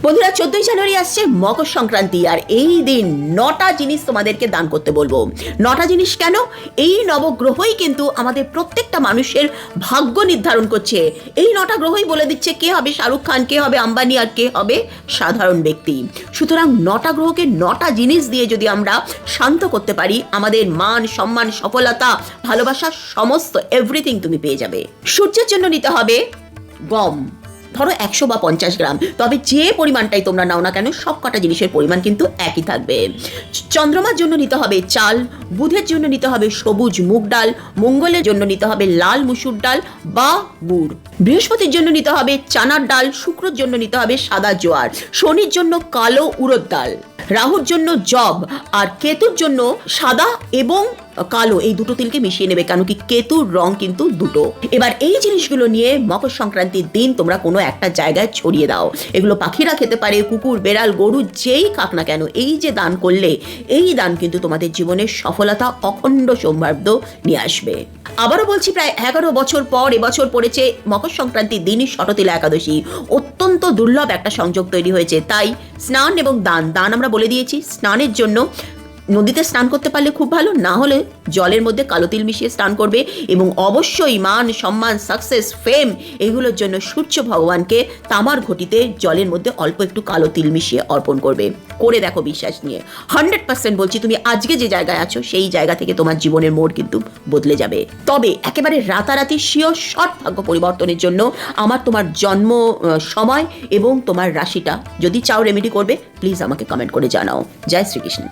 বন্ধুরা, 14ই জানুয়ারি আসছে মকর সংক্রান্তি, আর এই দিন 9টা জিনিস তোমাদেরকে দান করতে বলবো। 9টা জিনিস কেন? এই নবগ্রহই কিন্তু আমাদের প্রত্যেকটা মানুষের ভাগ্য নির্ধারণ করছে। এই 9টা গ্রহই বলে দিচ্ছে কে হবে শাহরুখ খান, কে হবে আম্বানি, আর কে হবে সাধারণ ব্যক্তি। সুতরাং 9টা গ্রহকে 9টা জিনিস দিয়ে যদি আমরা শান্ত করতে পারি, আমাদের মান সম্মান, সফলতা, ভালোবাসা, সমস্ত এভরিথিং তুমি পেয়ে যাবে। সূর্যের জন্য নিতে হবে গম, ধরো 100 বা 50 গ্রাম, তবে যে পরিমাণটাই তোমরা নাও না কেন সব কটা জিনিসের পরিমাণ কিন্তু একই থাকবে। চন্দ্রমার জন্য নিতে হবে চাল, বুধের জন্য নিতে হবে সবুজ মুগ ডাল, মঙ্গলের জন্য নিতে হবে লাল মুসুর ডাল বা গুড়, বৃহস্পতির জন্য নিতে হবে চানার ডাল, শুক্রর জন্য নিতে হবে সাদা জোয়ার, শনির জন্য কালো উড়দ ডাল, রাহুর জন্য জব, আর কেতুর জন্য সাদা এবং কালো, এই দুটো তিলকে মিশিয়ে নেবে, কেন কি কেতুর রং কিন্তু দুটো। এবার এই জিনিসগুলো নিয়ে মকর সংক্রান্তির দিন তোমরা কোনো একটা জায়গায় ছড়িয়ে দাও। এগুলো পাখিরা খেতে পারে, কুকুর, বেড়াল, গরু যেই খাক না কেন, এই যে দান করলে এই দান কিন্তু তোমাদের জীবনের সফলতা, অখণ্ড সৌভাগ্য নিয়ে আসবে। আবারও বলছি, প্রায় 11 বছর পর এবছর পড়েছে মকর সংক্রান্তির দিনই শততিলা একাদশী। অত্যন্ত দুর্লভ একটা সংযোগ তৈরি হয়েছে, তাই স্নান এবং দান আমরা বলে দিয়েছি। স্নানের জন্য নদীতে স্নান করতে পারলে খুব ভালো, না হলে জলের মধ্যে কালো তিল মিশিয়ে স্নান করবে, এবং অবশ্যই মান সম্মান, সাকসেস, ফেম এগুলোর জন্য সূর্য ভগবানকে তামার ঘটিতে জলের মধ্যে অল্প একটু কালো তিল মিশিয়ে অর্পণ করবে। করে দেখো বিশ্বাস নিয়ে, 100% বলছি, তুমি আজকে যে জায়গায় আছো সেই জায়গা থেকে তোমার জীবনের মোড় কিন্তু বদলে যাবে। তবে একেবারে রাতারাতি শিওর শর্ট ভাগ্য পরিবর্তনের জন্য আমার তোমার জন্ম সময় এবং তোমার রাশিটা যদি চাও রেমেডি করবে, প্লিজ আমাকে কমেন্ট করে জানাও। জয় শ্রীকৃষ্ণ।